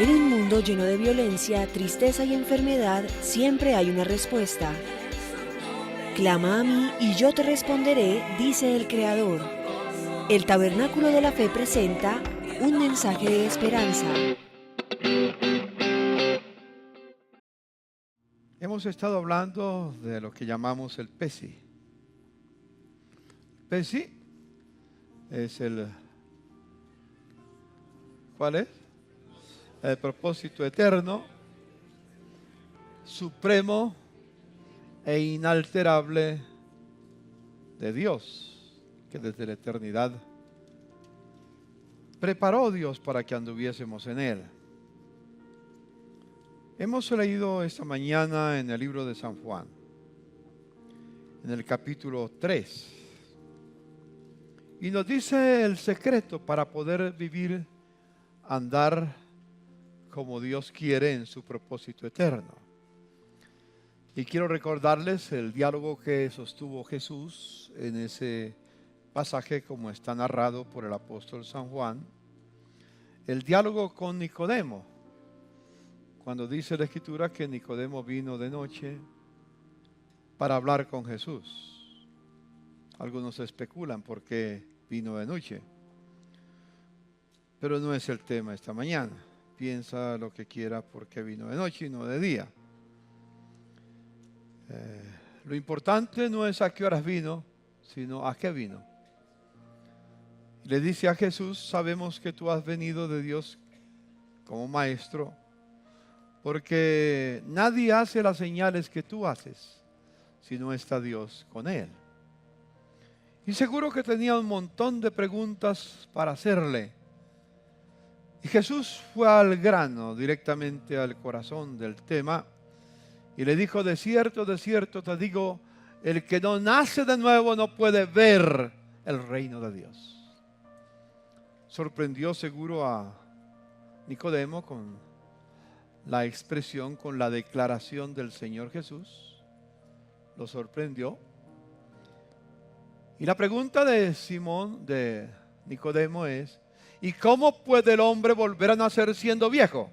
En un mundo lleno de violencia, tristeza y enfermedad, siempre hay una respuesta. Clama a mí y yo te responderé, dice el Creador. El Tabernáculo de la Fe presenta un mensaje de esperanza. Hemos estado hablando de lo que llamamos el PESI. PESI es ¿cuál es? El propósito eterno, supremo e inalterable de Dios, que desde la eternidad preparó Dios para que anduviésemos en Él. Hemos leído esta mañana en el libro de San Juan, en el capítulo 3, y nos dice el secreto para poder vivir, andar como Dios quiere en su propósito eterno. Y quiero recordarles el diálogo que sostuvo Jesús en ese pasaje como está narrado por el apóstol San Juan, el diálogo con Nicodemo, cuando dice la Escritura que Nicodemo vino de noche para hablar con Jesús. Algunos especulan por qué vino de noche, pero no es el tema esta mañana. Piensa lo que quiera por qué vino de noche y no de día. Lo importante no es a qué horas vino, sino a qué vino. Le dice a Jesús: sabemos que tú has venido de Dios como maestro, porque nadie hace las señales que tú haces, si no está Dios con él. Y seguro que tenía un montón de preguntas para hacerle. Y Jesús fue al grano, directamente al corazón del tema, y le dijo: de cierto te digo, el que no nace de nuevo no puede ver el reino de Dios. Sorprendió seguro a Nicodemo con la expresión, con la declaración del Señor Jesús. Lo sorprendió. Y la pregunta de Nicodemo es: ¿y cómo puede el hombre volver a nacer siendo viejo?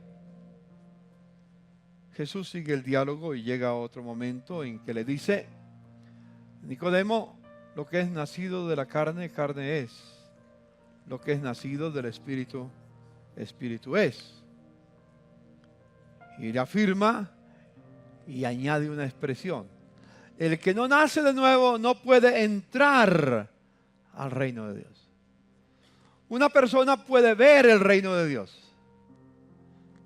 Jesús sigue el diálogo y llega a otro momento en que le dice: Nicodemo, lo que es nacido de la carne, carne es. Lo que es nacido del Espíritu, Espíritu es. Y le afirma y añade una expresión: el que no nace de nuevo no puede entrar al reino de Dios. Una persona puede ver el reino de Dios,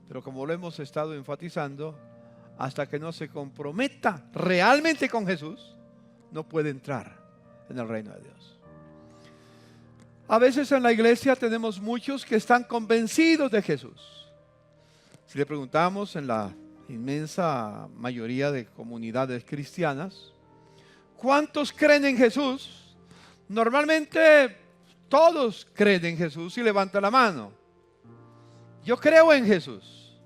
pero como lo hemos estado enfatizando, hasta que no se comprometa realmente con Jesús, no puede entrar en el reino de Dios. A veces en la iglesia tenemos muchos que están convencidos de Jesús. Si le preguntamos en la inmensa mayoría de comunidades cristianas, ¿cuántos creen en Jesús? Normalmente todos creen en Jesús y levantan la mano. Yo creo en Jesús.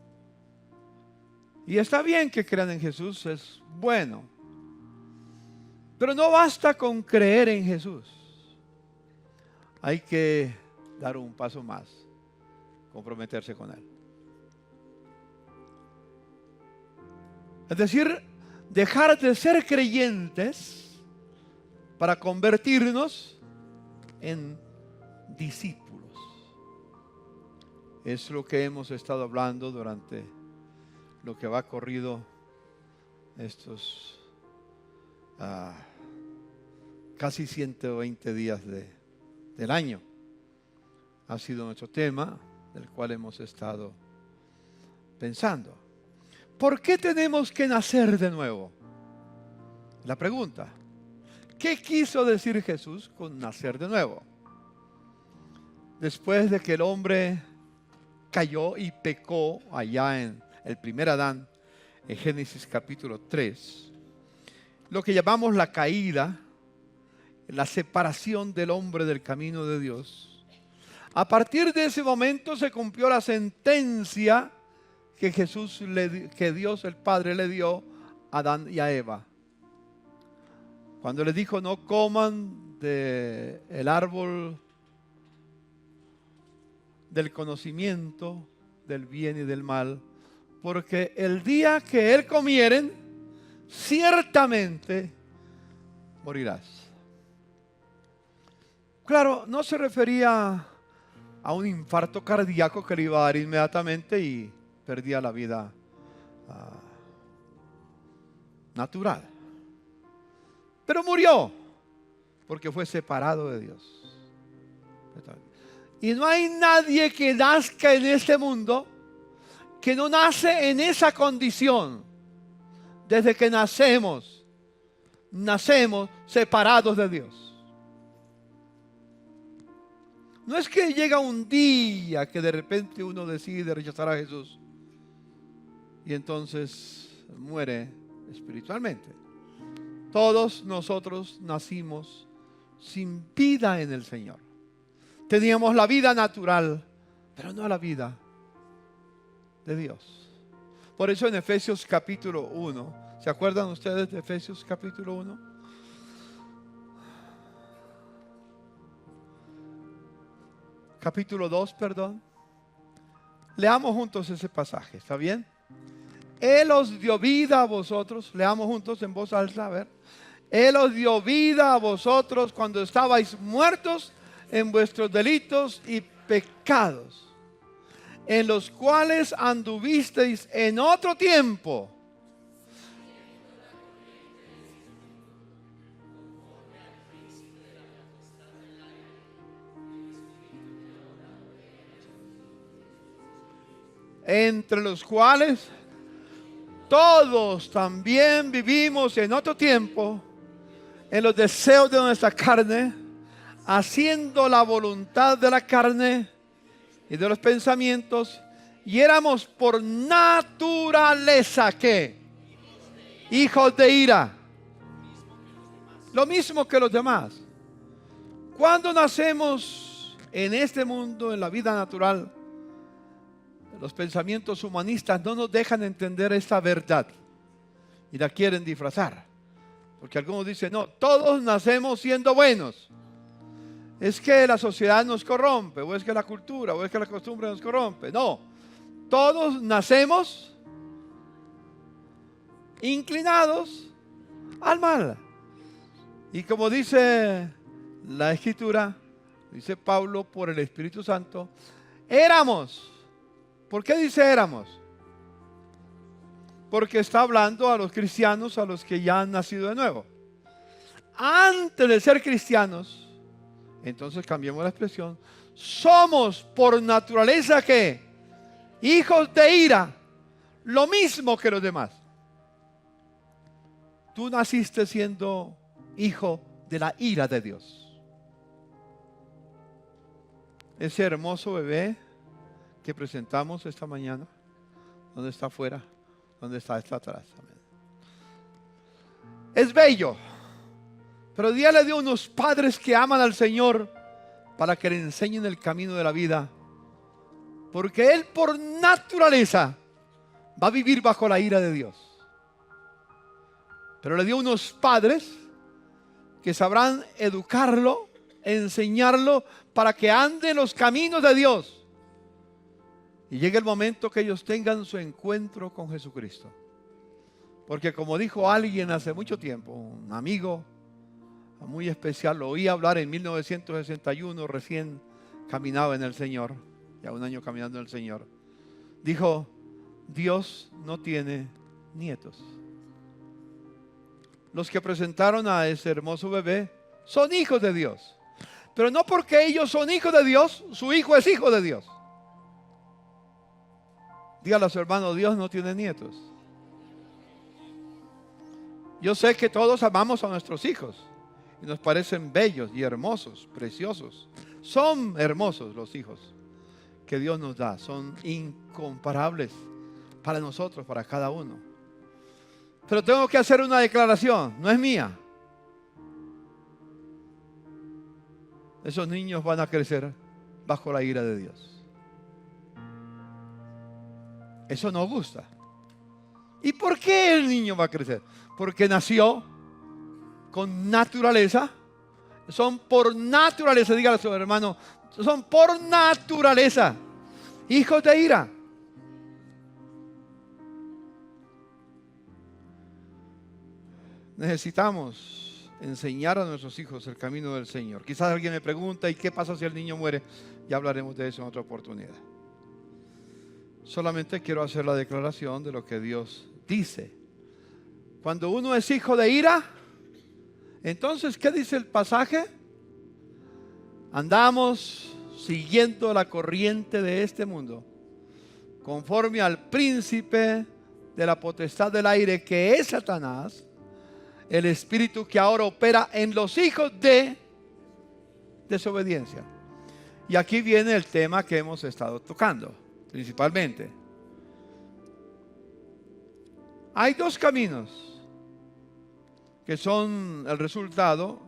Y está bien que crean en Jesús, es bueno. Pero no basta con creer en Jesús. Hay que dar un paso más, comprometerse con Él. Es decir, dejar de ser creyentes para convertirnos en discípulos. Es lo que hemos estado hablando durante lo que va corrido estos casi 120 días del año. Ha sido nuestro tema del cual hemos estado pensando. ¿Por qué tenemos que nacer de nuevo? La pregunta: ¿qué quiso decir Jesús con nacer de nuevo? Después de que el hombre cayó y pecó allá en el primer Adán, en Génesis capítulo 3, lo que llamamos la caída, la separación del hombre del camino de Dios, a partir de ese momento se cumplió la sentencia que Dios el Padre le dio a Adán y a Eva. Cuando les dijo: no coman del árbol del conocimiento del bien y del mal, porque el día que él comieren, ciertamente morirás. Claro, no se refería a un infarto cardíaco que le iba a dar inmediatamente y perdía la vida natural. Pero murió porque fue separado de Dios. Y no hay nadie que nazca en este mundo que no nace en esa condición. Desde que nacemos separados de Dios. No es que llega un día que de repente uno decide rechazar a Jesús y entonces muere espiritualmente. Todos nosotros nacimos sin vida en el Señor. Teníamos la vida natural, pero no la vida de Dios. Por eso en Efesios capítulo 1, ¿se acuerdan ustedes de Efesios capítulo 1? Capítulo 2, perdón. Leamos juntos ese pasaje, ¿está bien? Él os dio vida a vosotros. Leamos juntos en voz alta, a ver. Él os dio vida a vosotros cuando estabais muertos en vuestros delitos y pecados, en los cuales anduvisteis en otro tiempo. Entre los cuales todos también vivimos en otro tiempo en los deseos de nuestra carne, haciendo la voluntad de la carne y de los pensamientos, y éramos por naturaleza ¿qué? Hijos de ira. Lo mismo que los demás. Cuando nacemos en este mundo, en la vida natural, los pensamientos humanistas no nos dejan entender esta verdad y la quieren disfrazar. Porque algunos dicen, no, todos nacemos siendo buenos. Es que la sociedad nos corrompe, o es que la cultura, o es que la costumbre nos corrompe. No, todos nacemos inclinados al mal. Y como dice la Escritura, dice Pablo por el Espíritu Santo, éramos. ¿Por qué dice éramos? Porque está hablando a los cristianos, a los que ya han nacido de nuevo. Antes de ser cristianos, entonces cambiemos la expresión, somos por naturaleza ¿qué? Hijos de ira, lo mismo que los demás. Tú naciste siendo hijo de la ira de Dios. Ese hermoso bebé que presentamos esta mañana, ¿dónde está afuera? ¿Dónde está? Está atrás. Amén. Es bello, pero Dios le dio unos padres que aman al Señor para que le enseñen el camino de la vida, porque Él por naturaleza va a vivir bajo la ira de Dios. Pero le dio unos padres que sabrán educarlo, enseñarlo para que ande en los caminos de Dios. Y llegue el momento que ellos tengan su encuentro con Jesucristo. Porque como dijo alguien hace mucho tiempo, un amigo muy especial, lo oí hablar en 1961, recién caminaba en el Señor, ya un año caminando en el Señor. Dijo, Dios no tiene nietos. Los que presentaron a ese hermoso bebé son hijos de Dios. Pero no porque ellos son hijos de Dios, su hijo es hijo de Dios. Dígale a su hermano, Dios no tiene nietos. Yo sé que todos amamos a nuestros hijos y nos parecen bellos y hermosos, preciosos. Son hermosos los hijos que Dios nos da, son incomparables para nosotros, para cada uno. Pero tengo que hacer una declaración, no es mía. Esos niños van a crecer bajo la ira de Dios. Eso no gusta. ¿Y por qué el niño va a crecer? Porque nació con naturaleza. Son por naturaleza, dígale a su hermano, son por naturaleza hijos de ira. necesitamos enseñar a nuestros hijos el camino del Señor. Quizás alguien me pregunta, ¿y qué pasa si el niño muere? Ya hablaremos de eso en otra oportunidad. Solamente quiero hacer la declaración de lo que Dios dice. Cuando uno es hijo de ira, entonces, ¿qué dice el pasaje? Andamos siguiendo la corriente de este mundo, conforme al príncipe de la potestad del aire, que es Satanás, el espíritu que ahora opera en los hijos de desobediencia. Y aquí viene el tema que hemos estado tocando, principalmente. Hay dos caminos que son el resultado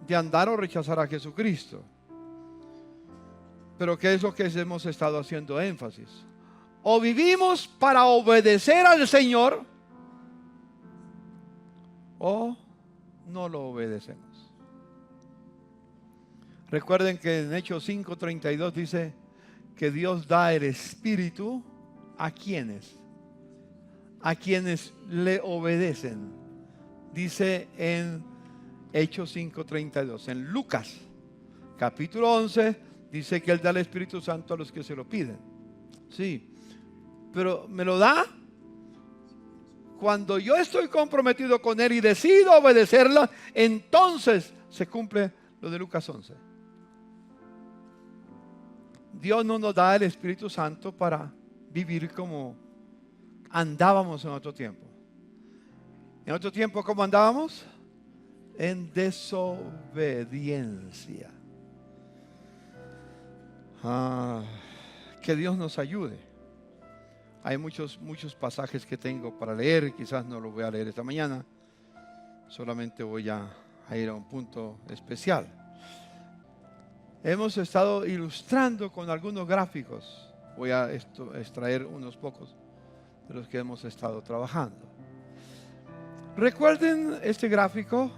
de andar o rechazar a Jesucristo. Pero ¿qué es lo que hemos estado haciendo énfasis? O vivimos para obedecer al Señor, o no lo obedecemos. Recuerden que en Hechos 5:32 dice que Dios da el Espíritu a quienes le obedecen. Dice en Hechos 5:32. En Lucas capítulo 11 dice que Él da el Espíritu Santo a los que se lo piden. Sí, pero me lo da cuando yo estoy comprometido con Él y decido obedecerla. Entonces se cumple lo de Lucas 11. Dios no nos da el Espíritu Santo para vivir como andábamos en otro tiempo. En otro tiempo, ¿cómo andábamos? En desobediencia. Que Dios nos ayude. Hay muchos pasajes que tengo para leer. Quizás no los voy a leer esta mañana. Solamente voy a ir a un punto especial. Hemos estado ilustrando con algunos gráficos. Voy a extraer unos pocos de los que hemos estado trabajando. Recuerden este gráfico,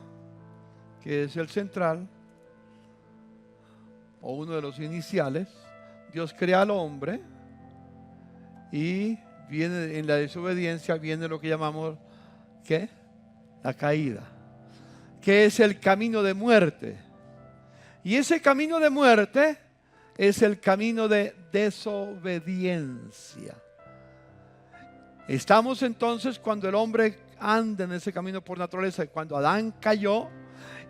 que es el central, o uno de los iniciales. Dios crea al hombre y viene en la desobediencia, viene lo que llamamos, ¿qué? La caída, que es el camino de muerte. Y ese camino de muerte es el camino de desobediencia. Estamos entonces cuando el hombre anda en ese camino por naturaleza. Cuando Adán cayó,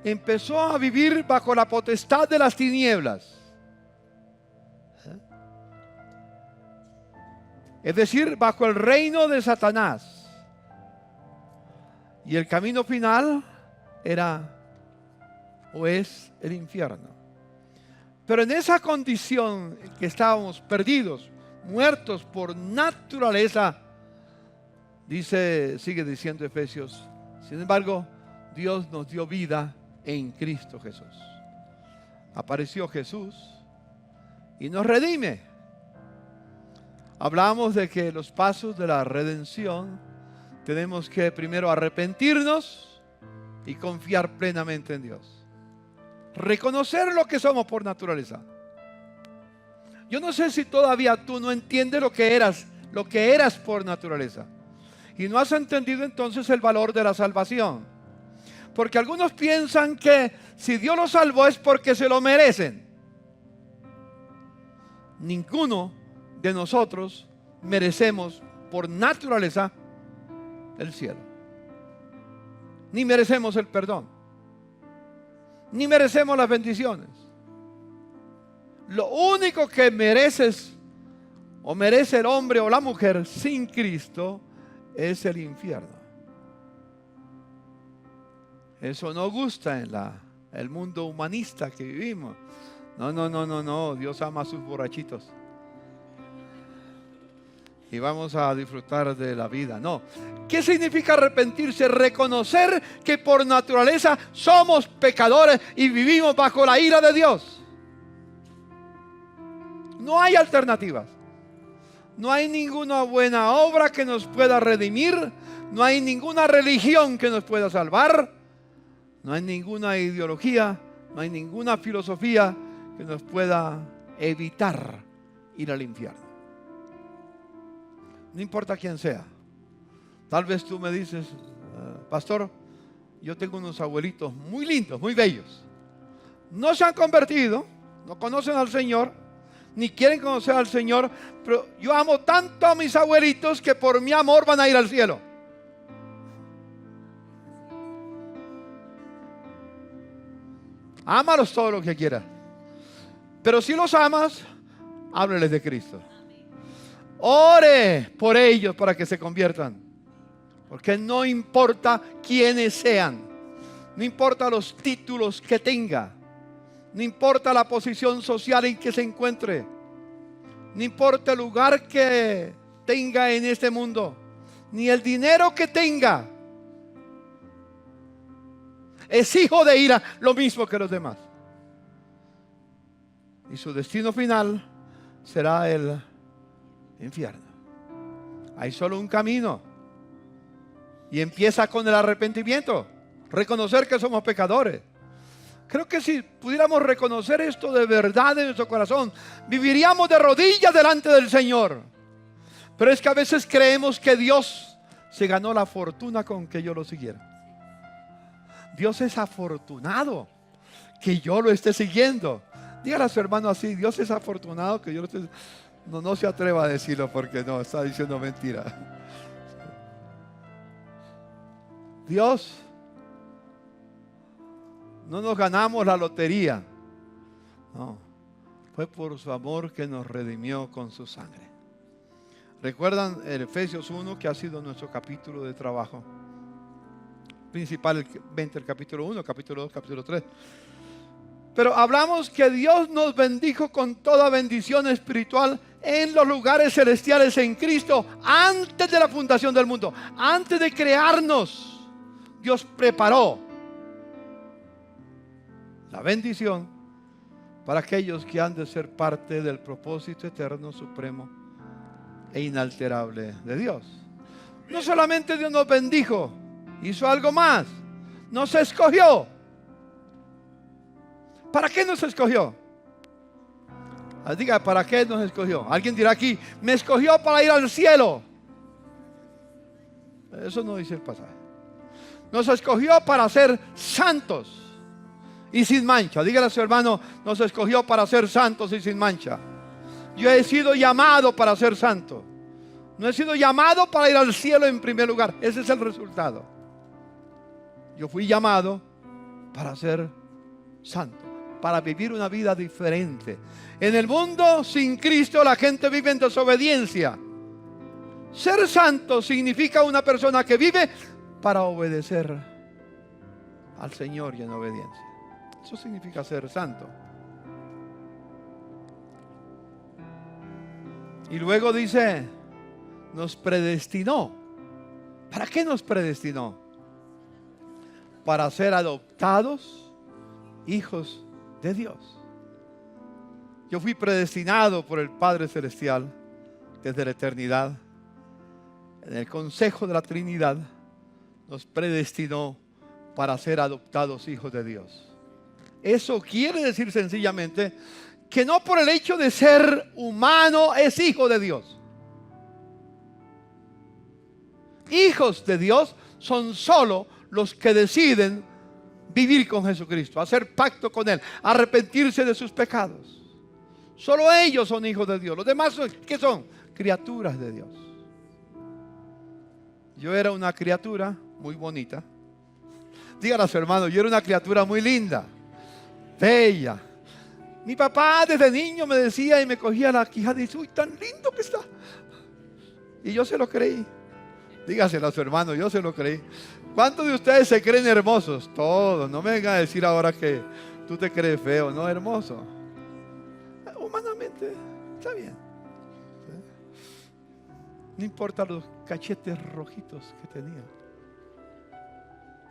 empezó a vivir bajo la potestad de las tinieblas. Es decir, bajo el reino de Satanás. Y el camino final era o es el infierno. Pero en esa condición en que estábamos perdidos, muertos por naturaleza, sigue diciendo Efesios, sin embargo, Dios nos dio vida en Cristo Jesús. Apareció Jesús y nos redime. Hablamos de que los pasos de la redención tenemos que primero arrepentirnos y confiar plenamente en Dios. Reconocer lo que somos por naturaleza. Yo no sé si todavía tú no entiendes lo que eras por naturaleza. Y no has entendido entonces el valor de la salvación. Porque algunos piensan que si Dios los salvó es porque se lo merecen. Ninguno de nosotros merecemos por naturaleza el cielo. Ni merecemos el perdón. Ni merecemos las bendiciones. Lo único que mereces o merece el hombre o la mujer sin Cristo es el infierno. Eso no gusta en el mundo humanista que vivimos. No. Dios ama a sus borrachitos. Y vamos a disfrutar de la vida. No. ¿Qué significa arrepentirse? Reconocer que por naturaleza somos pecadores y vivimos bajo la ira de Dios. No hay alternativas. No hay ninguna buena obra que nos pueda redimir. No hay ninguna religión que nos pueda salvar. No hay ninguna ideología. No hay ninguna filosofía que nos pueda evitar ir al infierno. No importa quién sea. Tal vez tú me dices, pastor, yo tengo unos abuelitos muy lindos, muy bellos. No se han convertido, no conocen al Señor, ni quieren conocer al Señor, pero yo amo tanto a mis abuelitos que por mi amor van a ir al cielo. Ámalos todo lo que quieras. Pero si los amas, hábleles de Cristo. Ore por ellos para que se conviertan. Porque no importa quiénes sean, no importa los títulos que tenga, no importa la posición social en que se encuentre, no importa el lugar que tenga en este mundo, ni el dinero que tenga, es hijo de ira, lo mismo que los demás. Y su destino final será el infierno. Hay solo un camino. Y empieza con el arrepentimiento. Reconocer que somos pecadores. Creo que si pudiéramos reconocer esto de verdad en nuestro corazón, viviríamos de rodillas delante del Señor. Pero es que a veces creemos que Dios se ganó la fortuna con que yo lo siguiera. Dios es afortunado que yo lo esté siguiendo. Dígale a su hermano así: Dios es afortunado que yo lo esté. No se atreva a decirlo porque no, está diciendo mentira. Dios, no nos ganamos la lotería. No, fue por su amor que nos redimió con su sangre. ¿Recuerdan el Efesios 1, que ha sido nuestro capítulo de trabajo principalmente el capítulo 1, capítulo 2, capítulo 3? Pero hablamos que Dios nos bendijo con toda bendición espiritual en los lugares celestiales en Cristo antes de la fundación del mundo. Antes de crearnos, Dios preparó la bendición para aquellos que han de ser parte del propósito eterno, supremo e inalterable de Dios. No solamente Dios nos bendijo, hizo algo más. Nos escogió. ¿Para qué nos escogió? Diga, ¿para qué nos escogió? Alguien dirá aquí: me escogió para ir al cielo. Eso no dice el pasaje. Nos escogió para ser santos y sin mancha. Dígale a su hermano: nos escogió para ser santos y sin mancha. Yo he sido llamado para ser santo. No he sido llamado para ir al cielo en primer lugar. Ese es el resultado. Yo fui llamado para ser santo, para vivir una vida diferente. En el mundo sin Cristo la gente vive en desobediencia. Ser santo significa una persona que vive para obedecer al Señor y en obediencia. Eso significa ser santo. Y luego dice: nos predestinó. ¿Para qué nos predestinó? Para ser adoptados hijos de Dios. Yo fui predestinado por el Padre Celestial desde la eternidad. En el consejo de la Trinidad nos predestinó para ser adoptados hijos de Dios. Eso quiere decir sencillamente que no por el hecho de ser humano es hijo de Dios. Hijos de Dios son solo los que deciden vivir con Jesucristo, hacer pacto con Él, arrepentirse de sus pecados. Solo ellos son hijos de Dios. Los demás, ¿qué son? Criaturas de Dios. Yo era una criatura muy bonita. Dígale a su hermano: yo era una criatura muy linda, bella. Mi papá desde niño me decía y me cogía la quijada y dice: uy, tan lindo que está. Y yo se lo creí. Dígaselo a su hermano: yo se lo creí. ¿Cuántos de ustedes se creen hermosos? Todos. No me vengan a decir ahora que tú te crees feo. No, hermoso. Humanamente está bien. No importa los cachetes rojitos que tenía.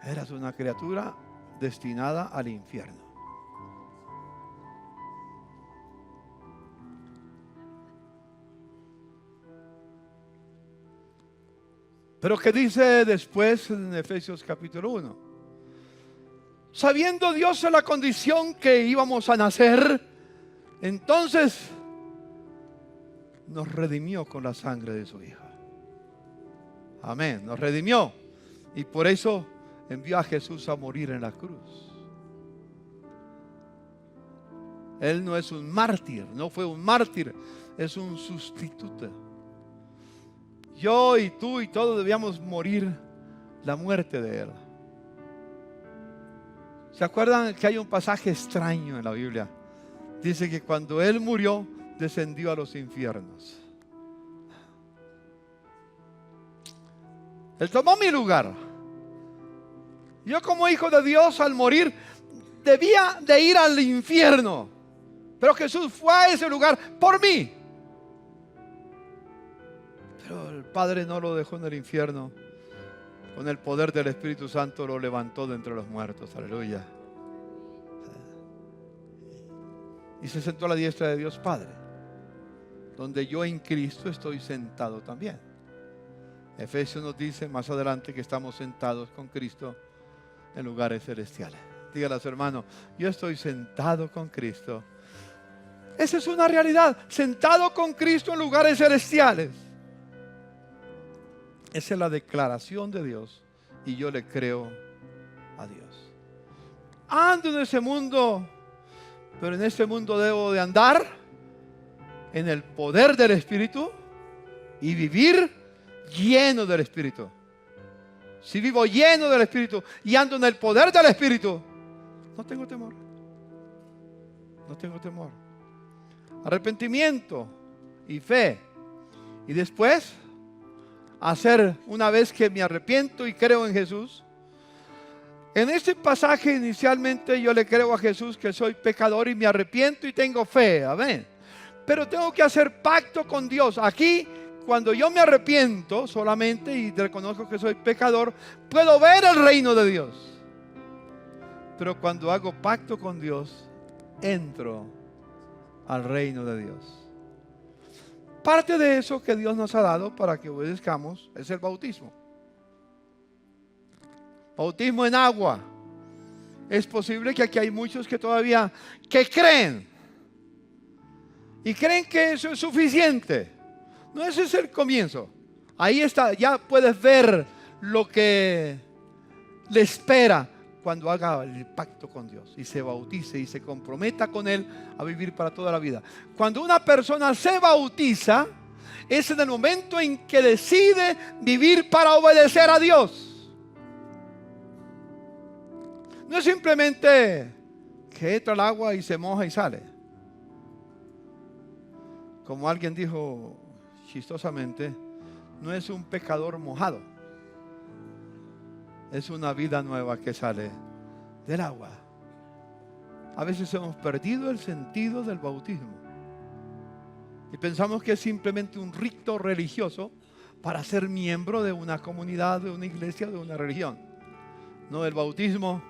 Eras una criatura destinada al infierno. Pero ¿qué dice después en Efesios capítulo 1? Sabiendo Dios en la condición que íbamos a nacer, entonces nos redimió con la sangre de su Hijo. Amén, nos redimió. Y por eso envió a Jesús a morir en la cruz. Él no es un mártir, no fue un mártir, es un sustituto. Yo y tú y todos debíamos morir la muerte de Él. ¿Se acuerdan que hay un pasaje extraño en la Biblia? Dice que cuando Él murió, descendió a los infiernos. Él tomó mi lugar. Yo como hijo de Dios al morir debía de ir al infierno. Pero Jesús fue a ese lugar por mí. Pero el Padre no lo dejó en el infierno. Con el poder del Espíritu Santo lo levantó de entre los muertos. Aleluya. Y se sentó a la diestra de Dios Padre, donde yo en Cristo estoy sentado también. Efesios nos dice más adelante que estamos sentados con Cristo en lugares celestiales. Dígale a su hermano, yo estoy sentado con Cristo. Esa es una realidad, sentado con Cristo en lugares celestiales. Esa es la declaración de Dios y yo le creo a Dios. Ando en ese mundo, pero en este mundo debo de andar en el poder del Espíritu y vivir lleno del Espíritu. Si vivo lleno del Espíritu y ando en el poder del Espíritu, no tengo temor. No tengo temor. Arrepentimiento y fe. Y después, hacer una vez que me arrepiento y creo en Jesús. En este pasaje inicialmente yo le creo a Jesús que soy pecador y me arrepiento y tengo fe. Amén. Pero tengo que hacer pacto con Dios. Aquí, cuando yo me arrepiento solamente y reconozco que soy pecador, puedo ver el reino de Dios. Pero cuando hago pacto con Dios, entro al reino de Dios. Parte de eso que Dios nos ha dado para que obedezcamos es el bautismo. Bautismo en agua. Es posible que aquí hay muchos que todavía creen. Y creen que eso es suficiente. No, ese es el comienzo. Ahí está, ya puedes ver lo que le espera cuando haga el pacto con Dios y se bautice y se comprometa con Él a vivir para toda la vida. Cuando una persona se bautiza, es en el momento en que decide vivir para obedecer a Dios. No es simplemente que entra al agua y se moja y sale. Como alguien dijo chistosamente, no es un pecador mojado. Es una vida nueva que sale del agua. A veces hemos perdido el sentido del bautismo. Y pensamos que es simplemente un rito religioso para ser miembro de una comunidad, de una iglesia, de una religión. No, el bautismo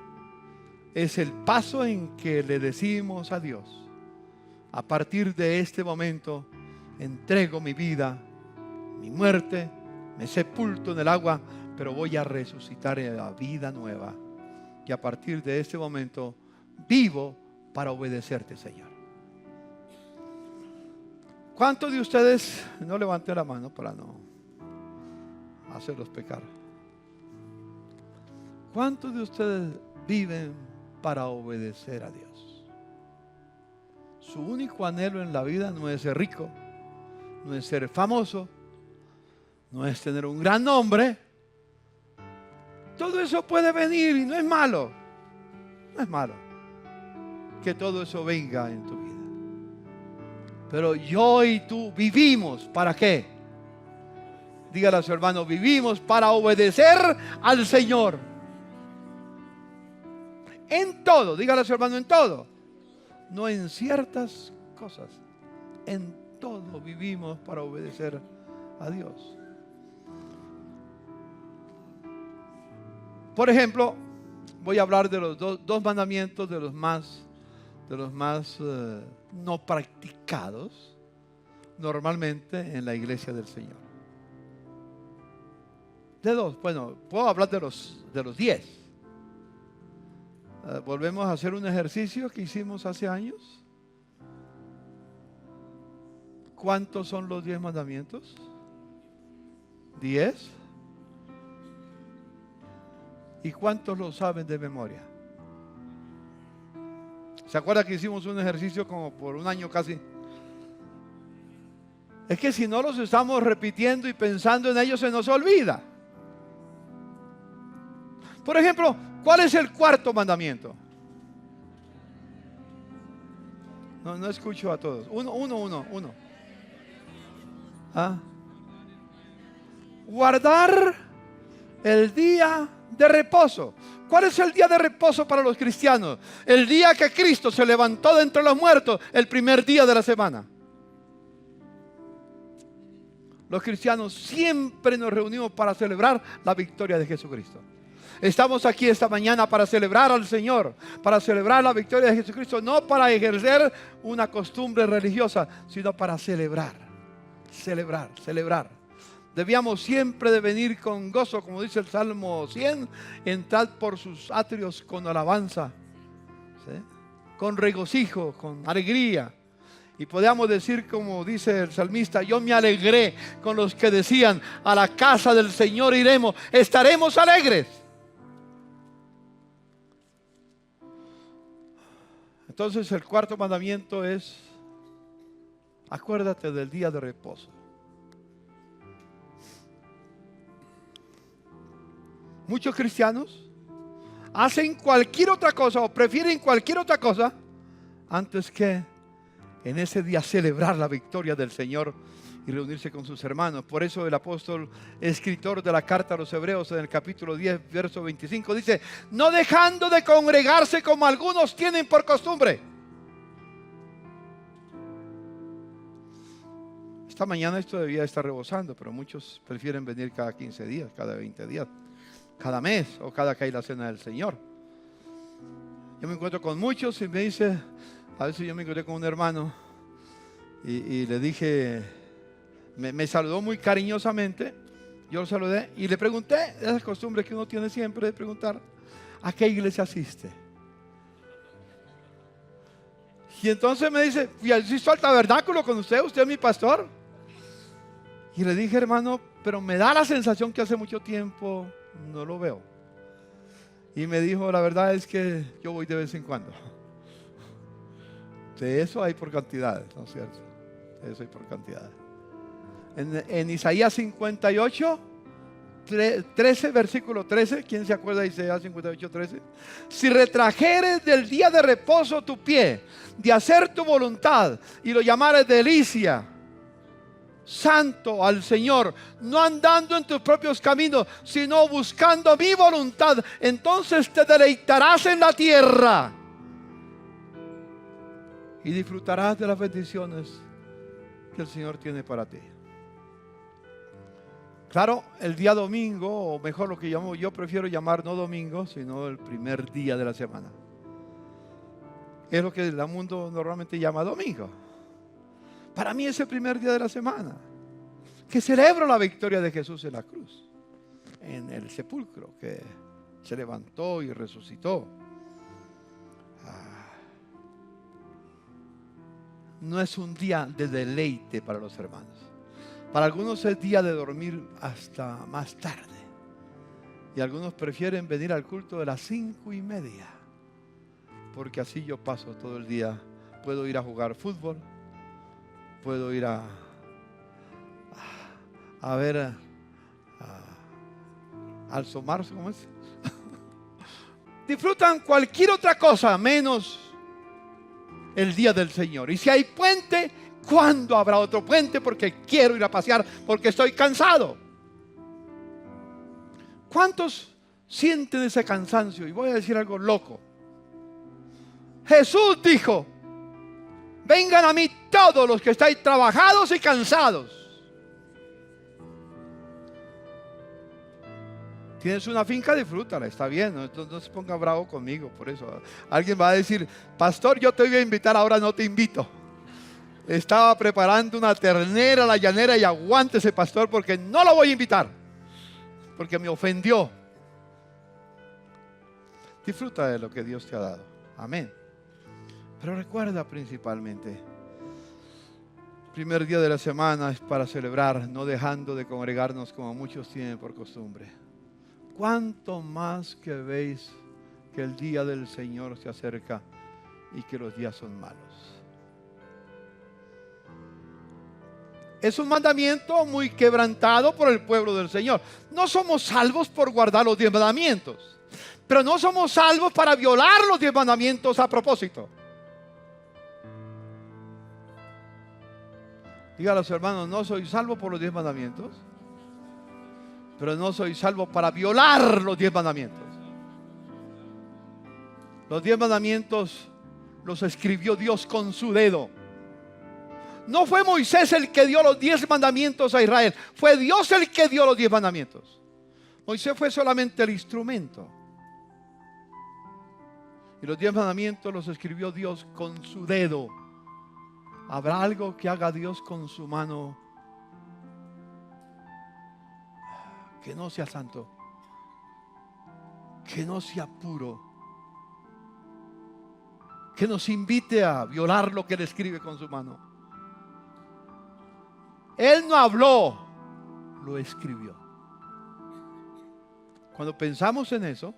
es el paso en que le decimos a Dios: a partir de este momento entrego mi vida, mi muerte, me sepulto en el agua, pero voy a resucitar en la vida nueva. Y a partir de este momento vivo para obedecerte, Señor. ¿Cuántos de ustedes, no levanten la mano para no hacerlos pecar, cuántos de ustedes viven para obedecer a Dios? Su único anhelo en la vida no es ser rico, no es ser famoso, no es tener un gran nombre. Todo eso puede venir y no es malo. No es malo que todo eso venga en tu vida. Pero yo y tú vivimos, ¿para qué? Dígale a su hermano, vivimos para obedecer al Señor. En todo, dígale a su hermano, en todo. No en ciertas cosas. En todo vivimos para obedecer a Dios. Por ejemplo, voy a hablar de los dos mandamientos de los más no practicados normalmente en la iglesia del Señor. De dos, bueno, puedo hablar de los 10. Volvemos a hacer un ejercicio que hicimos hace años. ¿Cuántos son los 10 mandamientos? 10. ¿Y cuántos lo saben de memoria? ¿Se acuerda que hicimos un ejercicio como por un año casi? Es que si no los estamos repitiendo y pensando en ellos, se nos olvida. Por ejemplo, ¿cuál es el cuarto mandamiento? No escucho a todos. Uno. ¿Ah? Guardar el día de reposo. ¿Cuál es el día de reposo para los cristianos? El día que Cristo se levantó de entre los muertos, el primer día de la semana. Los cristianos siempre nos reunimos para celebrar la victoria de Jesucristo. Estamos aquí esta mañana para celebrar al Señor, para celebrar la victoria de Jesucristo, no para ejercer una costumbre religiosa, sino para celebrar. Debíamos siempre de venir con gozo, como dice el Salmo 100, entrad por sus atrios con alabanza, ¿sí? Con regocijo, con alegría. Y podíamos decir, como dice el salmista, yo me alegré con los que decían, a la casa del Señor iremos, estaremos alegres. Entonces el cuarto mandamiento es, acuérdate del día de reposo. Muchos cristianos hacen cualquier otra cosa o prefieren cualquier otra cosa antes que en ese día celebrar la victoria del Señor y reunirse con sus hermanos. Por eso el apóstol, escritor de la carta a los Hebreos, en el capítulo 10, verso 25, dice, no dejando de congregarse como algunos tienen por costumbre. Esta mañana esto debía estar rebosando, pero muchos prefieren venir cada 15 días, cada 20 días, cada mes o cada que hay la cena del Señor. Yo me encuentro con muchos y me dice, a veces yo me encontré con un hermano y le dije, me saludó muy cariñosamente, yo lo saludé y le pregunté, esas costumbres que uno tiene siempre de preguntar, ¿a qué iglesia asiste? Y entonces me dice, ¿y asisto al tabernáculo con usted? ¿Usted es mi pastor? Y le dije, hermano, pero me da la sensación que hace mucho tiempo no lo veo. Y me dijo, la verdad es que yo voy de vez en cuando. De eso hay por cantidades, ¿no es cierto? De eso hay por cantidades. En Isaías 58, 13, versículo 13, ¿quién se acuerda de Isaías 58, 13? Si retrajeres del día de reposo tu pie, de hacer tu voluntad, y lo llamares delicia, santo al Señor, no andando en tus propios caminos, sino buscando mi voluntad, entonces te deleitarás en la tierra y disfrutarás de las bendiciones que el Señor tiene para ti. Claro, el día domingo, o mejor lo que yo prefiero llamar no domingo, sino el primer día de la semana. Es lo que el mundo normalmente llama domingo. Para mí es el primer día de la semana, que celebro la victoria de Jesús en la cruz, en el sepulcro, que se levantó y resucitó. No es un día de deleite para los hermanos. Para algunos es día de dormir hasta más tarde. Y algunos prefieren venir al culto de las 5:30. Porque así yo paso todo el día. Puedo ir a jugar fútbol. Puedo ir a ver al Somar, ¿cómo es? Disfrutan cualquier otra cosa menos el día del Señor. Y si hay puente, ¿cuándo habrá otro puente? Porque quiero ir a pasear, porque estoy cansado. ¿Cuántos sienten ese cansancio? Y voy a decir algo loco. Jesús dijo, vengan a mí todos los que estáis trabajados y cansados. Tienes una finca, disfrútala, está bien, no se ponga bravo conmigo por eso. Alguien va a decir, pastor, yo te voy a invitar, ahora no te invito. Estaba preparando una ternera a la llanera y aguántese, pastor, porque no lo voy a invitar, porque me ofendió. Disfruta de lo que Dios te ha dado, amén. Pero recuerda principalmente, primer día de la semana es para celebrar, no dejando de congregarnos como muchos tienen por costumbre. cuánto más que veis que el día del Señor se acerca y que los días son malos. Es un mandamiento muy quebrantado por el pueblo del Señor. No somos salvos por guardar los 10 mandamientos, pero no somos salvos para violar los 10 mandamientos a propósito. Diga a los hermanos, no soy salvo por los 10 mandamientos, pero no soy salvo para violar los 10 mandamientos. Los 10 mandamientos los escribió Dios con su dedo. No fue Moisés el que dio los 10 mandamientos a Israel, fue Dios el que dio los 10 mandamientos. Moisés fue solamente el instrumento. Y los 10 mandamientos los escribió Dios con su dedo. ¿Habrá algo que haga Dios con su mano que no sea santo, que no sea puro, que nos invite a violar lo que Él escribe con su mano? Él no habló, lo escribió. Cuando pensamos en eso,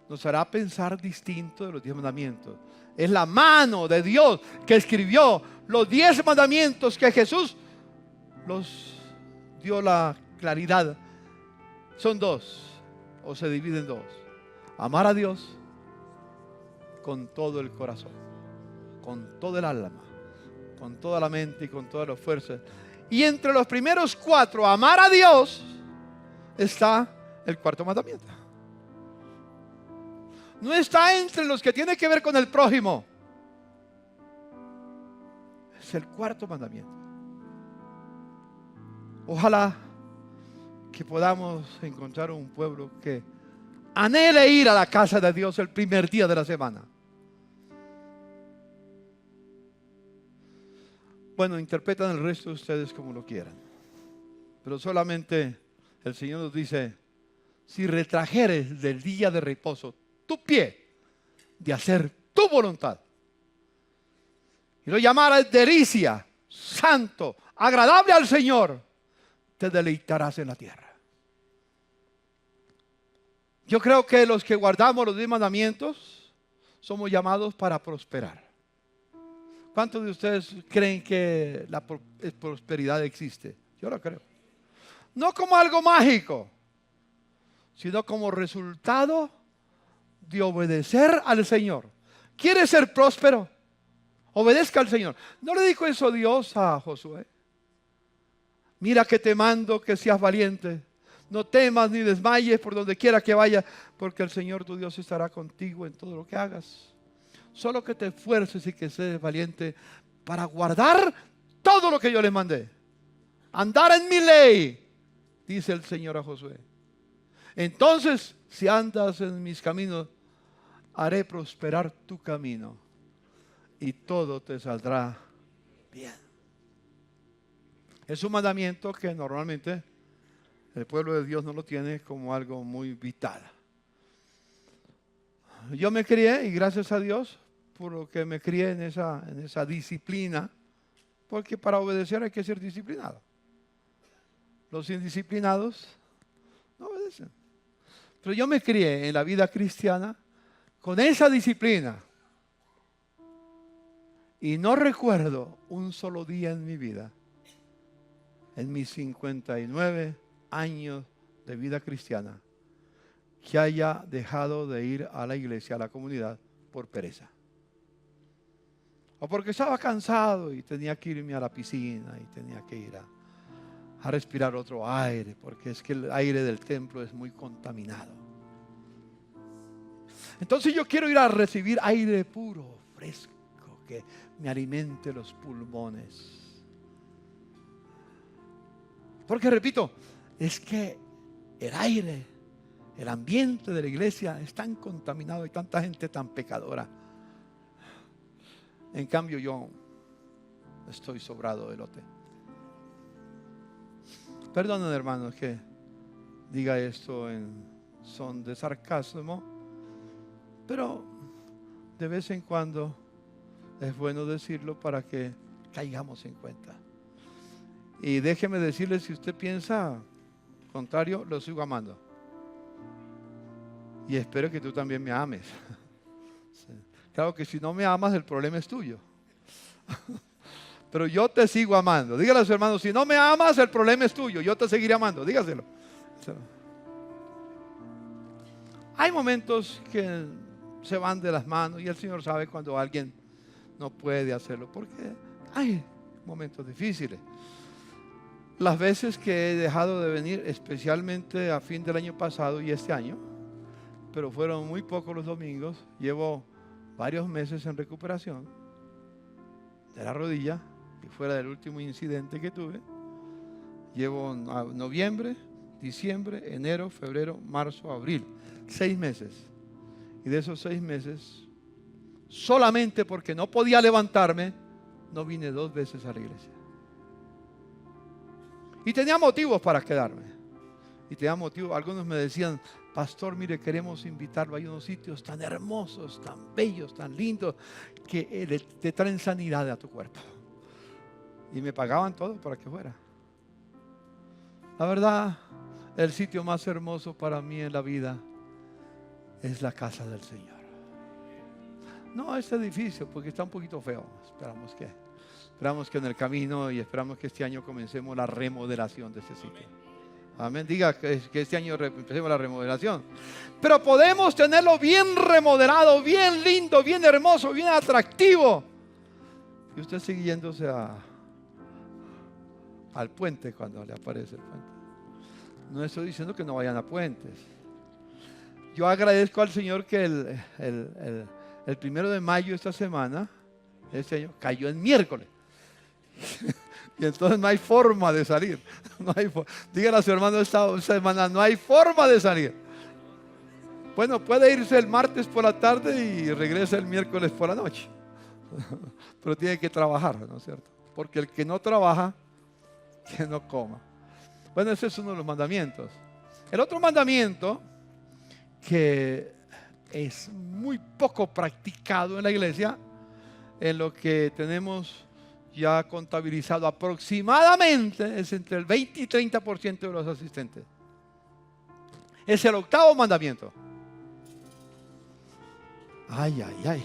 nos hará pensar distinto de los 10 mandamientos. Es la mano de Dios que escribió los 10 mandamientos que Jesús los dio la claridad. Son 2, o se dividen en 2. Amar a Dios con todo el corazón, con todo el alma, con toda la mente y con todas las fuerzas. Y entre los primeros 4, amar a Dios, está el 4º mandamiento. No está entre los que tiene que ver con el prójimo. Es el 4º mandamiento. Ojalá que podamos encontrar un pueblo que anhele ir a la casa de Dios el primer día de la semana. Bueno, interpretan el resto de ustedes como lo quieran. Pero solamente el Señor nos dice, si retrajeres del día de reposo tu pie de hacer tu voluntad y lo llamaras delicia, santo, agradable al Señor, te deleitarás en la tierra. Yo creo que los que guardamos los 10 mandamientos somos llamados para prosperar. ¿Cuántos de ustedes creen que la prosperidad existe? Yo lo creo. No como algo mágico, sino como resultado de obedecer al Señor. ¿Quieres ser próspero? Obedezca al Señor. ¿No le dijo eso Dios a Josué? Mira que te mando que seas valiente. No temas ni desmayes por donde quiera que vayas, porque el Señor tu Dios estará contigo en todo lo que hagas. Solo que te esfuerces y que seas valiente para guardar todo lo que yo les mandé. Andar en mi ley, dice el Señor a Josué. Entonces, si andas en mis caminos, haré prosperar tu camino y todo te saldrá bien. Es un mandamiento que normalmente el pueblo de Dios no lo tiene como algo muy vital. Yo me crié, y gracias a Dios, por lo que me crié en esa disciplina, porque para obedecer hay que ser disciplinado. Los indisciplinados no obedecen. Pero yo me crié en la vida cristiana con esa disciplina. Y no recuerdo un solo día en mi vida, en mis 59 años de vida cristiana, que haya dejado de ir a la iglesia, a la comunidad, por pereza. O porque estaba cansado y tenía que irme a la piscina y tenía que ir a respirar otro aire, porque es que el aire del templo es muy contaminado. Entonces yo quiero ir a recibir aire puro, fresco, que me alimente los pulmones. Porque repito, es que el aire, el ambiente de la iglesia es tan contaminado y tanta gente tan pecadora. En cambio yo estoy sobrado de lote. Perdonen, hermanos, que diga esto en son de sarcasmo, pero de vez en cuando es bueno decirlo para que caigamos en cuenta. Y déjeme decirle, si usted piensa contrario, lo sigo amando. Y espero que tú también me ames. Sí. Claro que si no me amas, el problema es tuyo. Pero yo te sigo amando. Dígale a su hermano, si no me amas, el problema es tuyo. Yo te seguiré amando. Dígaselo. Hay momentos que se van de las manos y el Señor sabe cuando alguien no puede hacerlo, porque hay momentos difíciles. Las veces que he dejado de venir, especialmente a fin del año pasado y este año, pero fueron muy pocos los domingos, llevo varios meses en recuperación de la rodilla, y fuera del último incidente que tuve, llevo noviembre, diciembre, enero, febrero, marzo, abril, 6 meses. Y de esos 6 meses, solamente porque no podía levantarme, no vine 2 veces a la iglesia. Y tenía motivos para quedarme. Y tenía motivos, algunos me decían, pastor, mire, queremos invitarlo a unos sitios tan hermosos, tan bellos, tan lindos, que te traen sanidad a tu cuerpo. Y me pagaban todo para que fuera. La verdad, el sitio más hermoso para mí en la vida es la casa del Señor. No este edificio, porque está un poquito feo. Esperamos que en el camino y esperamos que este año comencemos la remodelación de este sitio. Amén. Diga que este año empecemos la remodelación. Pero podemos tenerlo bien remodelado, bien lindo, bien hermoso, bien atractivo. Y usted sigue yéndose al puente cuando le aparece el puente. No estoy diciendo que no vayan a puentes. Yo agradezco al Señor que el 1 de mayo de esta semana, este año, cayó en miércoles. Y entonces no hay forma de salir. Dígale a su hermano esta semana, no hay forma de salir. Bueno, puede irse el martes por la tarde y regresa el miércoles por la noche. Pero tiene que trabajar, ¿no es cierto? Porque el que no trabaja, que no coma. Bueno, ese es uno de los mandamientos. El otro mandamiento, que es muy poco practicado en la iglesia, en lo que tenemos ya contabilizado aproximadamente, es entre el 20 y 30% de los asistentes. Es el 8º mandamiento. Ay, ay, ay.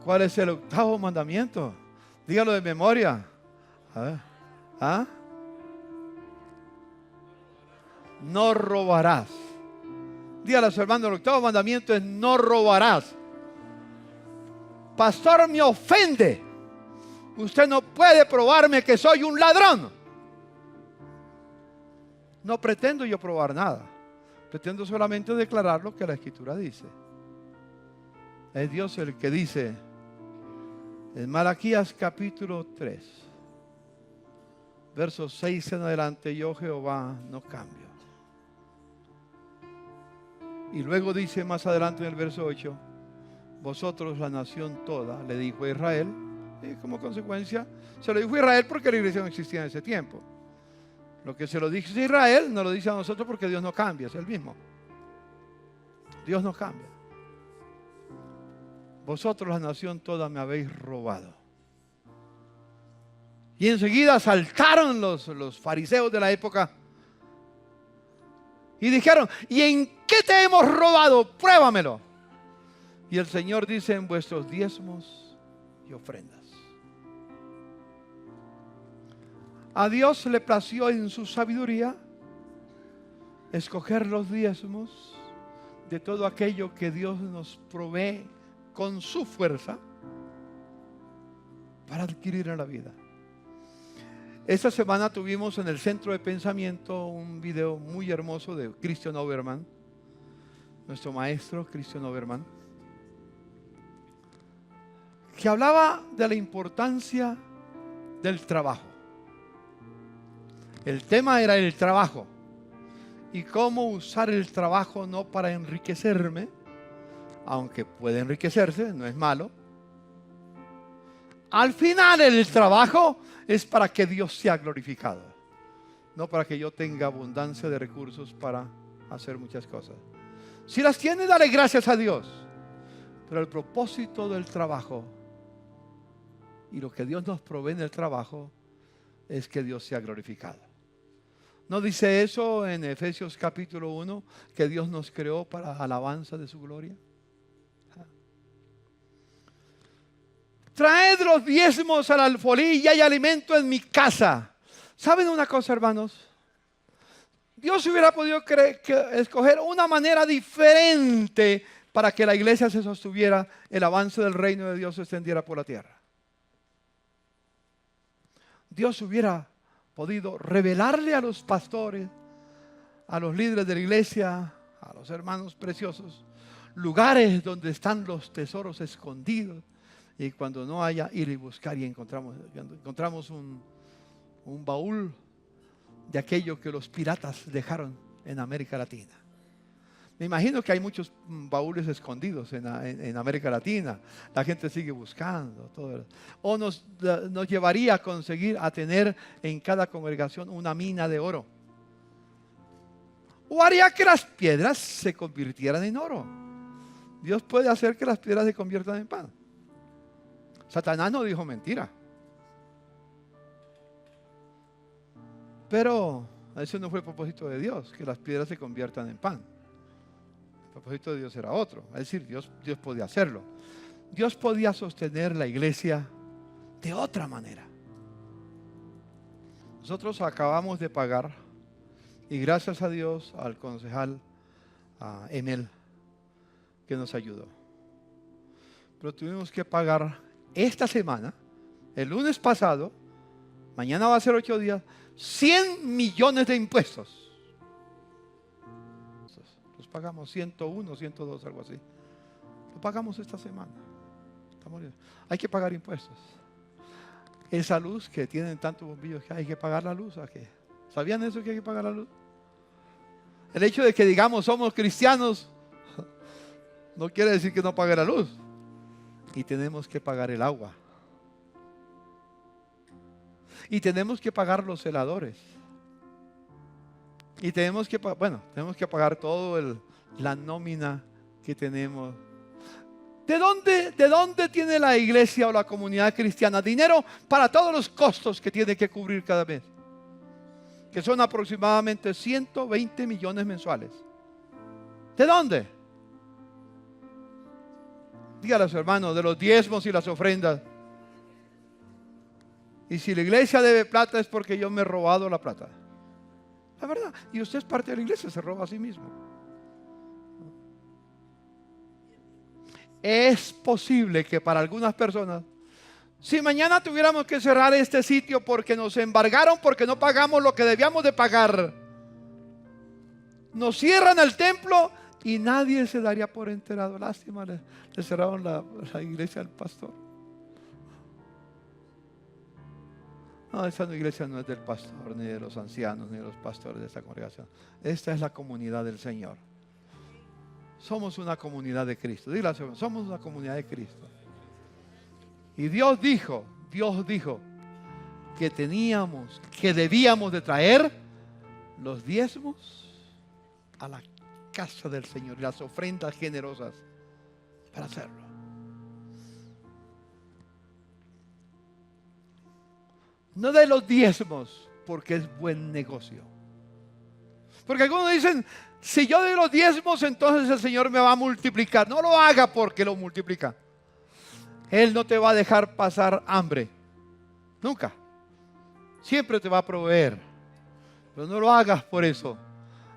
¿Cuál es el 8º mandamiento? Dígalo de memoria. A ver. ¿Ah? No robarás. Dígale a su hermano, el 8º mandamiento es no robarás. Pastor, me ofende. Usted no puede probarme que soy un ladrón. No pretendo yo probar nada. Pretendo solamente declarar lo que la Escritura dice. Es Dios el que dice en Malaquías capítulo 3, versos 6 en adelante, yo Jehová no cambio. Y luego dice más adelante en el verso 8, vosotros la nación toda, le dijo a Israel, y como consecuencia se lo dijo a Israel porque la iglesia no existía en ese tiempo. Lo que se lo dice a Israel no lo dice a nosotros porque Dios no cambia, es el mismo. Dios no cambia. Vosotros la nación toda me habéis robado. Y enseguida saltaron los fariseos de la época y dijeron, ¿y en qué te hemos robado? Pruébamelo. Y el Señor dice, en vuestros diezmos y ofrendas. A Dios le plació en su sabiduría escoger los diezmos de todo aquello que Dios nos provee con su fuerza para adquirir en la vida. Esta semana tuvimos en el centro de pensamiento un video muy hermoso de Christian Oberman, nuestro maestro Christian Oberman, que hablaba de la importancia del trabajo. El tema era el trabajo y cómo usar el trabajo no para enriquecerme, aunque puede enriquecerse, no es malo. Al final el trabajo es para que Dios sea glorificado, no para que yo tenga abundancia de recursos para hacer muchas cosas. Si las tiene, dale gracias a Dios. Pero el propósito del trabajo y lo que Dios nos provee en el trabajo es que Dios sea glorificado. ¿No dice eso en Efesios capítulo 1, que Dios nos creó para alabanza de su gloria? Traed los diezmos al alfolí y hay alimento en mi casa. ¿Saben una cosa, hermanos? Dios hubiera podido escoger una manera diferente para que la iglesia se sostuviera, el avance del reino de Dios se extendiera por la tierra. Dios hubiera podido revelarle a los pastores, a los líderes de la iglesia, a los hermanos preciosos, lugares donde están los tesoros escondidos, y cuando no haya, ir y buscar, y encontramos un baúl de aquello que los piratas dejaron en América Latina. Me imagino que hay muchos baúles escondidos en América Latina. La gente sigue buscando. O nos llevaría a conseguir, a tener en cada congregación una mina de oro. O haría que las piedras se convirtieran en oro. Dios puede hacer que las piedras se conviertan en pan. Satanás no dijo mentira. Pero ese no fue el propósito de Dios, que las piedras se conviertan en pan. El propósito de Dios era otro. Es decir, Dios podía hacerlo. Dios podía sostener la iglesia de otra manera. Nosotros acabamos de pagar, y gracias a Dios, al concejal Emel, que nos ayudó. Pero tuvimos que pagar esta semana, el lunes pasado, mañana va a ser 8 días, 100 millones de impuestos. Los pagamos 101, 102, algo así. Lo pagamos esta semana. Hay que pagar impuestos. Esa luz que tienen tantos bombillos, que hay que pagar la luz. ¿A qué? ¿Sabían eso, que hay que pagar la luz? El hecho de que digamos somos cristianos no quiere decir que no pague la luz. Y tenemos que pagar el agua. Y tenemos que pagar los celadores. Y tenemos que pagar todo la nómina que tenemos. ¿De dónde tiene la iglesia o la comunidad cristiana dinero para todos los costos que tiene que cubrir cada mes? Que son aproximadamente 120 millones mensuales. ¿De dónde? Dígale a su hermano, de los diezmos y las ofrendas. Y si la iglesia debe plata es porque yo me he robado la plata. La verdad. Y usted es parte de la iglesia, se roba a sí mismo. Es posible que para algunas personas, si mañana tuviéramos que cerrar este sitio porque nos embargaron, porque no pagamos lo que debíamos de pagar, nos cierran el templo y nadie se daría por enterado. Lástima, le cerraron la iglesia al pastor. No, esa iglesia no es del pastor, ni de los ancianos, ni de los pastores de esta congregación. Esta es la comunidad del Señor. Somos una comunidad de Cristo. Dile, somos una comunidad de Cristo. Y Dios dijo que debíamos de traer los diezmos a la casa del Señor y las ofrendas generosas para hacerlo. No de los diezmos porque es buen negocio. Porque algunos dicen, si yo doy los diezmos, entonces el Señor me va a multiplicar. No lo haga porque lo multiplica. Él no te va a dejar pasar hambre. Nunca. Siempre te va a proveer. Pero no lo hagas por eso.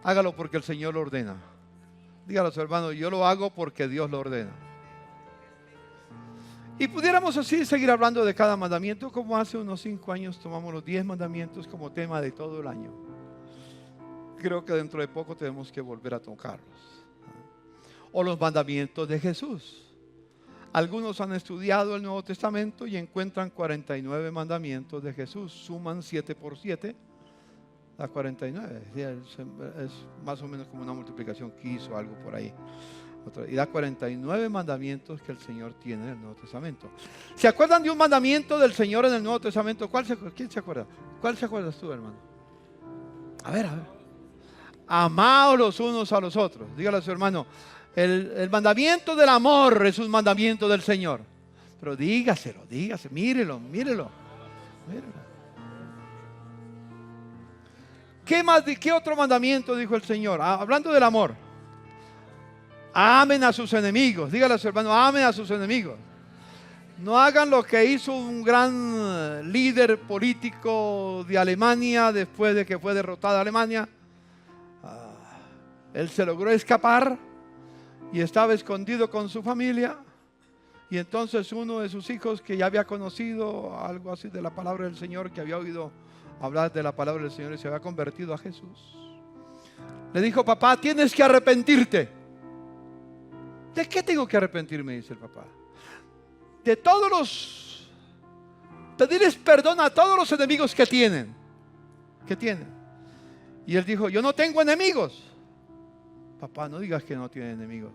Hágalo porque el Señor lo ordena. Dígalo a su hermano, yo lo hago porque Dios lo ordena. Y pudiéramos así seguir hablando de cada mandamiento, como hace unos 5 años tomamos los 10 mandamientos como tema de todo el año. Creo que dentro de poco tenemos que volver a tocarlos. O los mandamientos de Jesús. Algunos han estudiado el Nuevo Testamento y encuentran 49 mandamientos de Jesús. Suman 7 por 7 a 49. Es más o menos como una multiplicación que hizo, algo por ahí. Y da 49 mandamientos que el Señor tiene en el Nuevo Testamento. ¿Se acuerdan de un mandamiento del Señor en el Nuevo Testamento? ¿Quién se acuerda? ¿Cuál se acuerdas tú, hermano? A ver. Amaos los unos a los otros. Dígale a su hermano, el mandamiento del amor es un mandamiento del Señor. Pero dígaselo, mírelo. ¿Qué otro mandamiento dijo el Señor? Hablando del amor. Amen a sus enemigos. Dígale a su hermano, amen a sus enemigos. No hagan lo que hizo un gran líder político de Alemania después de que fue derrotada Alemania. Él se logró escapar y estaba escondido con su familia. Y entonces uno de sus hijos, que ya había conocido algo así de la palabra del Señor, que había oído hablar de la palabra del Señor y se había convertido a Jesús, le dijo: papá, tienes que arrepentirte. ¿De qué tengo que arrepentirme?, dice el papá. De pedirles perdón a todos los enemigos que tienen. Y él dijo: yo no tengo enemigos. Papá, no digas que no tiene enemigos.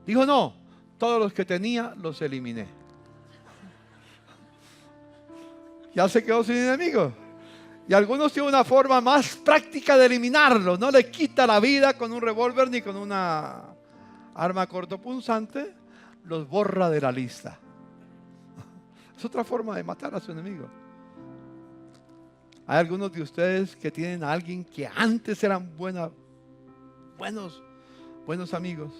Dijo: no, todos los que tenía los eliminé. Ya se quedó sin enemigos. Y algunos tienen una forma más práctica de eliminarlos. No le quita la vida con un revólver ni con una arma cortopunzante. Los borra de la lista. Es otra forma de matar a su enemigo. Hay algunos de ustedes que tienen a alguien que antes eran buenos amigos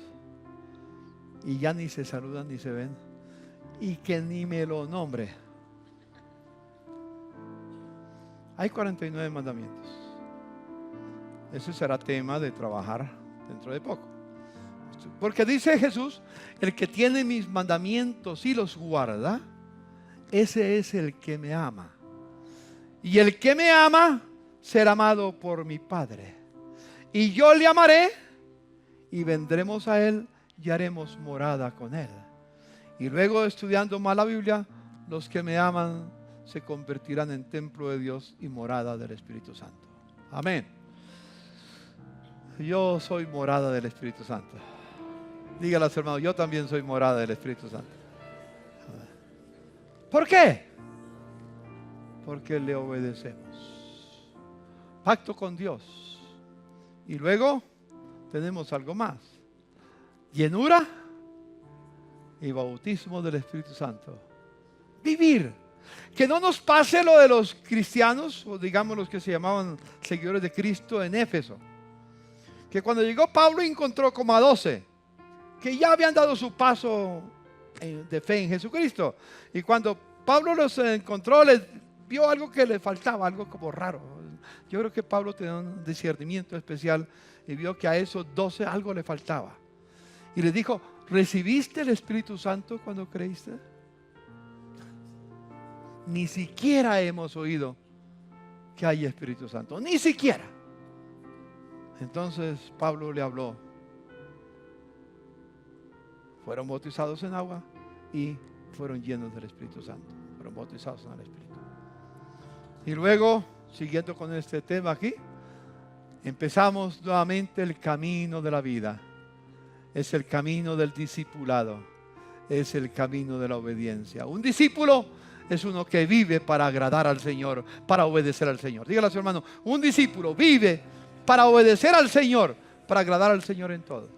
y ya ni se saludan ni se ven, y que ni me lo nombre. Hay 49 mandamientos. Ese será tema de trabajar dentro de poco. Porque dice Jesús: el que tiene mis mandamientos y los guarda, ese es el que me ama. Y el que me ama será amado por mi Padre. Y yo le amaré y vendremos a él y haremos morada con él. Y luego, estudiando más la Biblia, los que me aman se convertirán en templo de Dios y morada del Espíritu Santo. Amén. Yo soy morada del Espíritu Santo. Dígale a su hermano: yo también soy morada del Espíritu Santo. ¿Por qué? Porque le obedecemos. Pacto con Dios. Y luego tenemos algo más: llenura y bautismo del Espíritu Santo. Vivir. Que no nos pase lo de los cristianos, o digamos los que se llamaban seguidores de Cristo en Éfeso. Que cuando llegó Pablo encontró como a 12 que ya habían dado su paso de fe en Jesucristo. Y cuando Pablo los encontró, les vio algo que le faltaba, algo como raro. Yo creo que Pablo tenía un discernimiento especial y vio que a esos 12 algo le faltaba. Y les dijo: ¿recibiste el Espíritu Santo cuando creíste? Ni siquiera hemos oído que hay Espíritu Santo, ni siquiera. Entonces Pablo le habló. Fueron bautizados en agua y fueron llenos del Espíritu Santo. Fueron bautizados en el Espíritu. Y luego, siguiendo con este tema aquí, empezamos nuevamente el camino de la vida. Es el camino del discipulado. Es el camino de la obediencia. Un discípulo es uno que vive para agradar al Señor, para obedecer al Señor. Dígale a su hermano: un discípulo vive para obedecer al Señor, para agradar al Señor en todo.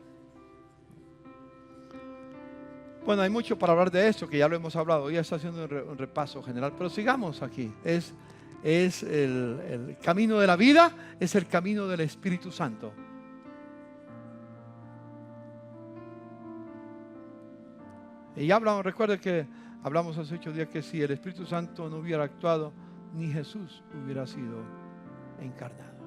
Bueno, hay mucho para hablar de esto, que ya lo hemos hablado. Hoy está haciendo un repaso general, pero sigamos aquí. Es el camino de la vida, es el camino del Espíritu Santo. Y ya hablamos, recuerde que hablamos hace 8 días que si el Espíritu Santo no hubiera actuado, ni Jesús hubiera sido encarnado.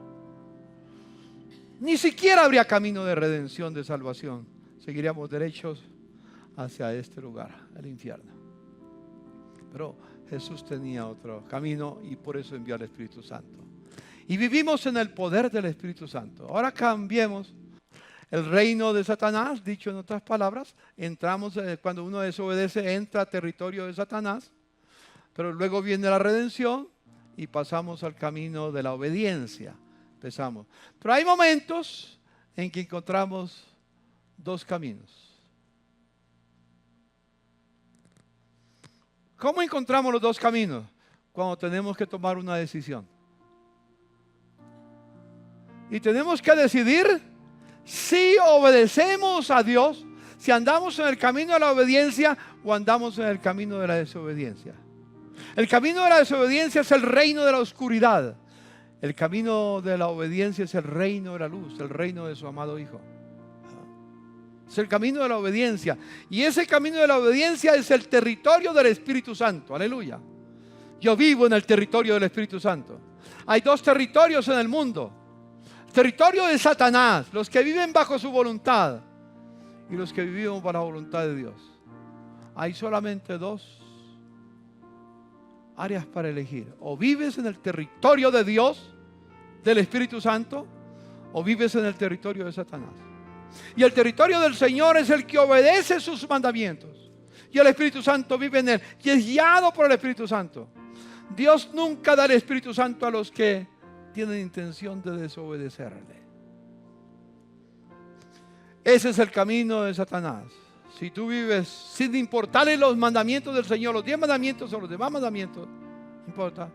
Ni siquiera habría camino de redención, de salvación. Seguiríamos derechos hacia este lugar, el infierno. Pero Jesús tenía otro camino y por eso envió al Espíritu Santo. Y vivimos en el poder del Espíritu Santo. Ahora cambiemos el reino de Satanás, dicho en otras palabras. Entramos, cuando uno desobedece, entra a territorio de Satanás. Pero luego viene la redención y pasamos al camino de la obediencia. Empezamos. Pero hay momentos en que encontramos dos caminos. ¿Cómo encontramos los dos caminos? Cuando tenemos que tomar una decisión. Y tenemos que decidir si obedecemos a Dios, si andamos en el camino de la obediencia o andamos en el camino de la desobediencia. El camino de la desobediencia es el reino de la oscuridad. El camino de la obediencia es el reino de la luz, el reino de su amado Hijo. Es el camino de la obediencia. Y ese camino de la obediencia es el territorio del Espíritu Santo. Aleluya. Yo vivo en el territorio del Espíritu Santo. Hay dos territorios en el mundo. El territorio de Satanás, los que viven bajo su voluntad, y los que vivimos bajo la voluntad de Dios. Hay solamente dos áreas para elegir. O vives en el territorio de Dios, del Espíritu Santo, o vives en el territorio de Satanás. Y el territorio del Señor es el que obedece sus mandamientos. Y el Espíritu Santo vive en él y es guiado por el Espíritu Santo. Dios nunca da el Espíritu Santo a los que tienen intención de desobedecerle. Ese es el camino de Satanás. Si tú vives sin importarle los mandamientos del Señor, los 10 mandamientos o los demás mandamientos, no importa,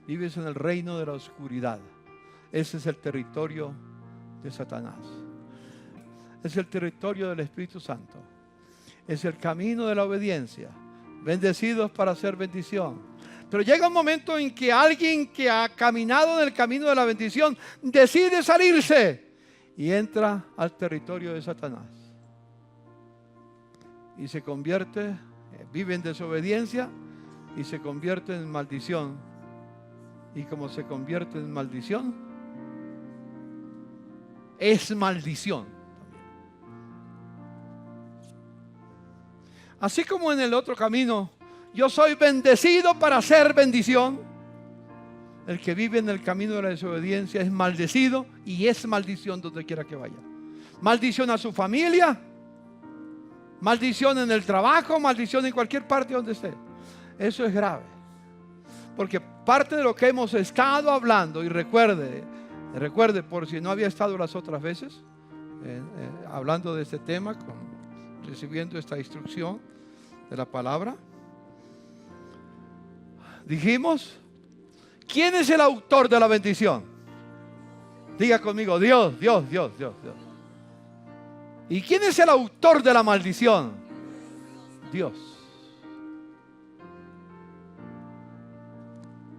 vives en el reino de la oscuridad. Ese es el territorio de Satanás. Es el territorio del Espíritu Santo. Es el camino de la obediencia. Bendecidos para hacer bendición. Pero llega un momento en que alguien que ha caminado en el camino de la bendición decide salirse y entra al territorio de Satanás. Y se convierte, vive en desobediencia y se convierte en maldición. Y como se convierte en maldición, es maldición. Así como en el otro camino, yo soy bendecido para hacer bendición. El que vive en el camino de la desobediencia es maldecido y es maldición donde quiera que vaya. Maldición a su familia, maldición en el trabajo, maldición en cualquier parte donde esté. Eso es grave. Porque parte de lo que hemos estado hablando, y recuerde por si no había estado las otras veces, hablando de este tema, recibiendo esta instrucción de la palabra, dijimos, ¿quién es el autor de la bendición? Diga conmigo, Dios, Dios, Dios, Dios, Dios. ¿Y quién es el autor de la maldición? Dios.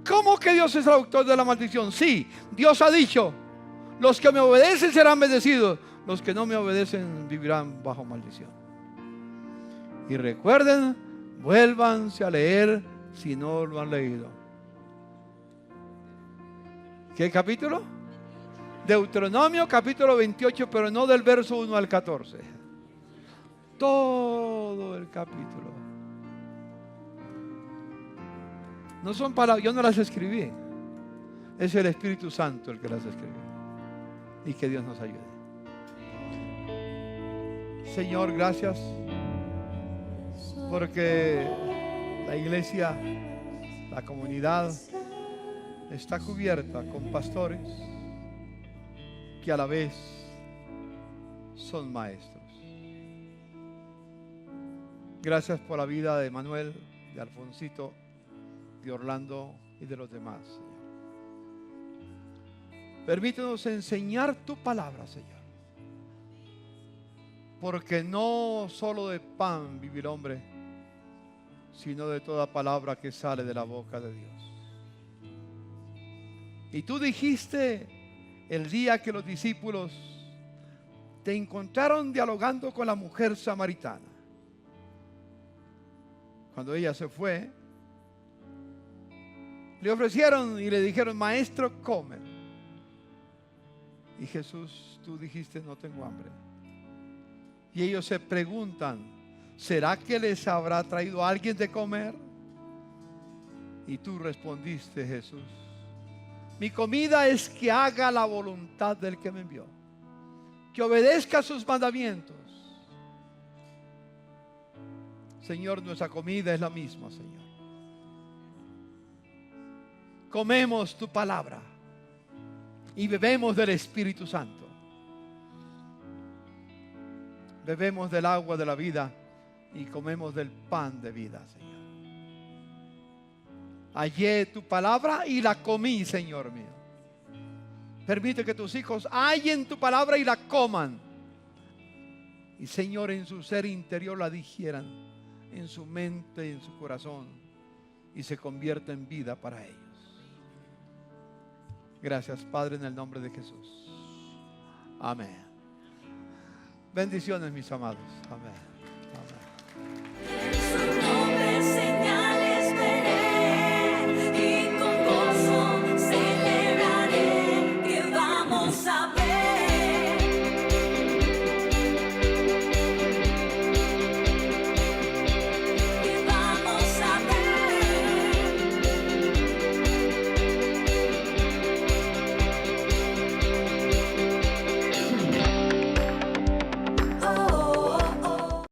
¿Cómo que Dios es el autor de la maldición? Sí, Dios ha dicho, los que me obedecen serán bendecidos, los que no me obedecen vivirán bajo maldición. Y recuerden, vuélvanse a leer si no lo han leído. ¿Qué capítulo? Deuteronomio capítulo 28, pero no del verso 1 al 14. Todo el capítulo. No son palabras, yo no las escribí. Es el Espíritu Santo el que las escribió. Y que Dios nos ayude. Señor, gracias. Porque la iglesia, la comunidad está cubierta con pastores que a la vez son maestros. Gracias por la vida de Manuel, de Alfonsito, de Orlando y de los demás, Señor. Permítenos enseñar tu palabra, Señor. Porque no solo de pan vive el hombre, sino de toda palabra que sale de la boca de Dios. Y tú dijiste el día que los discípulos te encontraron dialogando con la mujer samaritana. Cuando ella se fue, le ofrecieron y le dijeron, maestro, come. Y Jesús, tú dijiste, no tengo hambre. Y ellos se preguntan, ¿será que les habrá traído alguien de comer? Y tú respondiste, Jesús, mi comida es que haga la voluntad del que me envió, que obedezca sus mandamientos. Señor, nuestra comida es la misma, Señor. Comemos tu palabra y bebemos del Espíritu Santo. Bebemos del agua de la vida y comemos del pan de vida, Señor. Hallé tu palabra y la comí, Señor mío. Permite que tus hijos hallen tu palabra y la coman. Y, Señor, en su ser interior la digieran, en su mente y en su corazón, y se convierta en vida para ellos. Gracias, Padre, en el nombre de Jesús. Amén. Bendiciones, mis amados. Amén.